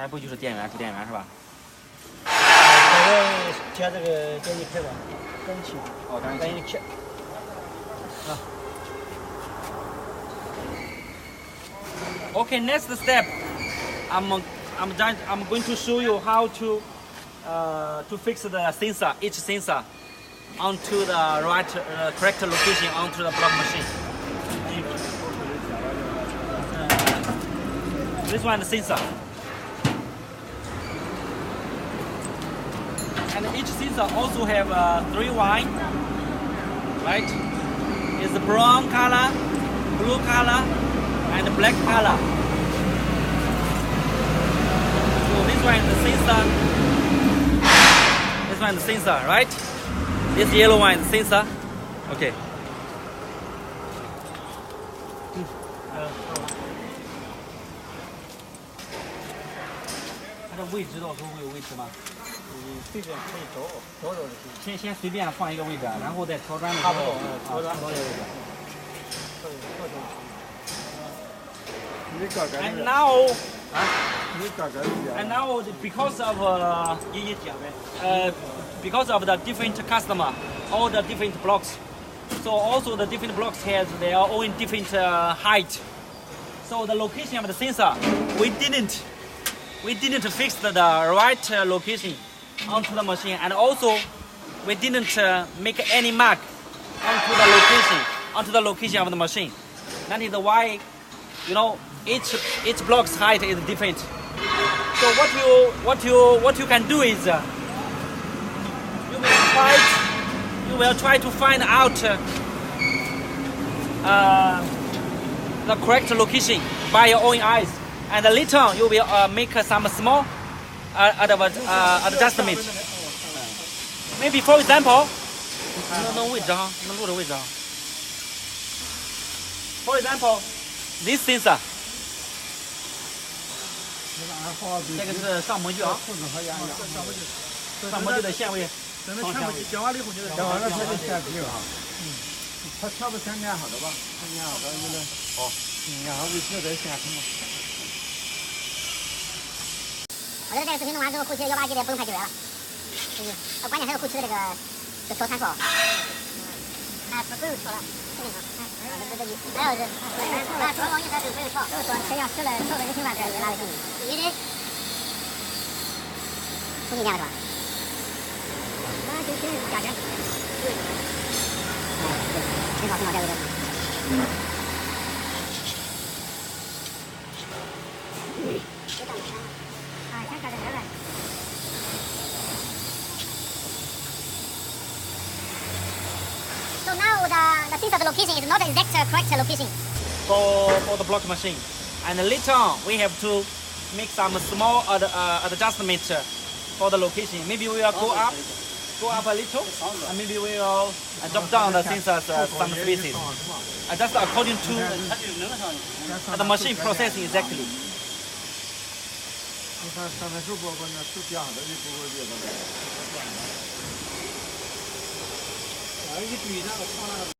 下一步就是电源，主电源是吧？接这个电力开关，电器。哦，电力器。啊。Okay, next step, I'm going to show you how to fix the sensor, each sensor, onto the correct location onto the block machine. This one is the sensor. And each sensor also have 3 wine, right? It's brown color, blue color, and black color. So this one is the sensor. This one is the sensor, right? This yellow one is the sensor. Okay. 它的位置到时候会有位置吗？随便可以找就行。先随便放一个位置，然后再调砖的时候，调砖位置。And now, because of the different customer, all the different blocks, so also the different blocks has their own different height. So the location of the sensor, we didn't fix the right location onto the machine, and also we didn't make any mark onto the location of the machine. That is why, you know, each block's height is different. So what you can do is you will try to find out the correct location by your own eyes, and later on you will make some small adjustment. Maybe for example, for example, this sensor. 这个是上模具啊，上模具的线位。讲完了以后，讲完了它就线皮啊。它全部全粘好的吧？粘好的有点好，然后维持在线什么？我觉得这个视频弄完之后，后期189的不用太久了。关键还有后期的这个调参数。不用调了，这个还有是，调网页它就不用调，就是说谁要调的就行了，这拉就行。你得重新粘了是吧？那就先加点。挺好，这个。先加点点呗。So now the sensor location is not exact correct location. For the block machine, and later on we have to make some small adjustment for the location. Maybe we will go up a little, and maybe we will drop down the sensors some spaces, just according to the machine processing exactly. 你看上面手包那手边上的就不会别的。一堆那个放那个。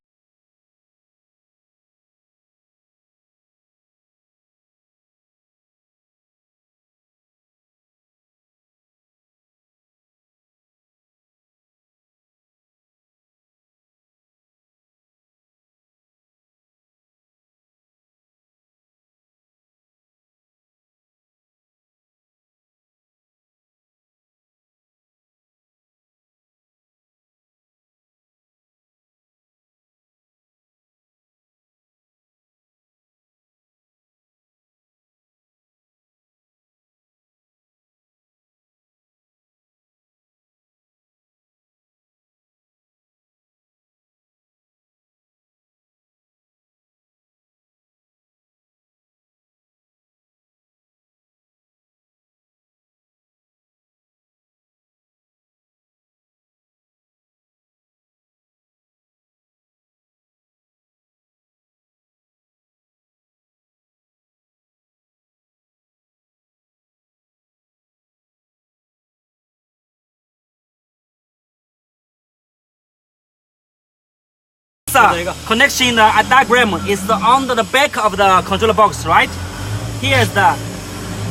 Connection diagram is on the back of the controller box, right? Here's the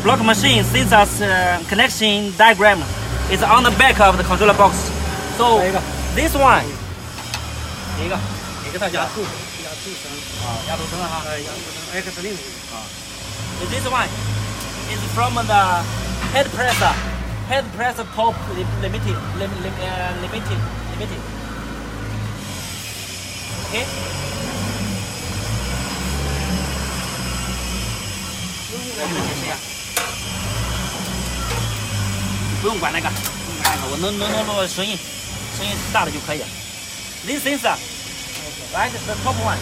block machine sensors connection diagram is on the back of the controller box. So this one, 一个它压凸绳压凸绳哈，X 令This one is from the head pressure top limited. Okay. 不用管那个，我能录声音大的就可以了。This sensor, right, the top one,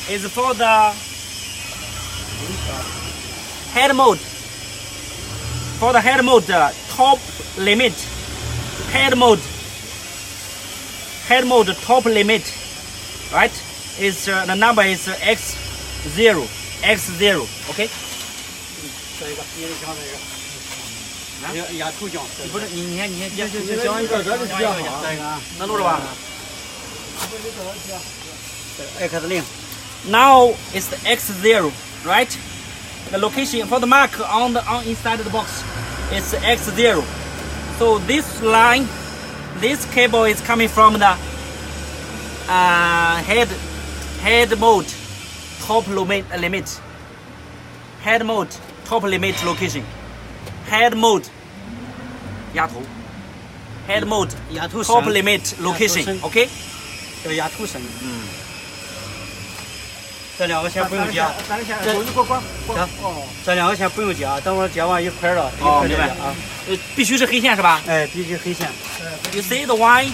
is for the head mode. For the head mode, top limit, head mode top limit, right? Is the number is X0, okay? 这个，你讲这个，压凸浆。不是你看，就讲一个这个比较好，能录着吧？X 令。Now it's the X0, right? The location for the mark on inside the box is X0. So this line, this cable is coming from the head mode top limit. Head mode top limit location. Head mode 压头 Head mode 压凸 top limit location. OK? 这个压凸绳。这两个线不用加，这两个线不用加，等我加完一块了，明白啊？必须是黑线是吧？哎，必须黑线。You see the wine?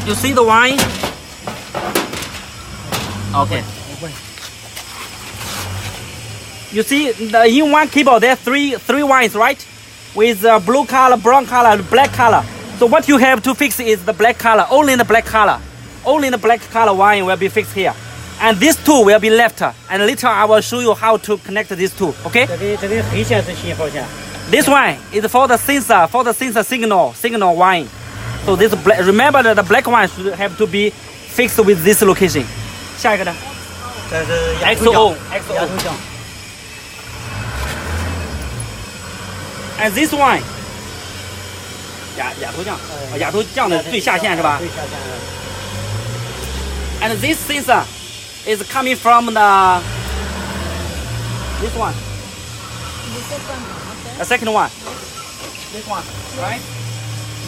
You see the wine? Okay. You see in one cable there are three wines, right? With blue color, brown color, and black color. So what you have to fix is the black color. Only the black color. Only the black color wine will be fixed here. And these two will be left. And later I will show you how to connect these two. Okay? 这个黑线是信号线。This one is for the sensor signal wine. So this black, remember that the black one should have to be fixed with this location. 下一个呢？这是 XO. And this one 压头降的最下线是吧？最下线。And this sensor is coming from this one. The second one. This one, right?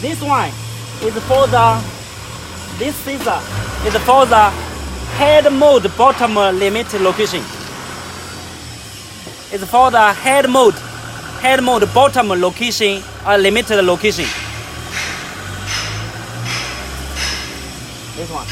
This one is for this sensor is for the head mode bottom limit location. It's for the head mode bottom location limited location. This one.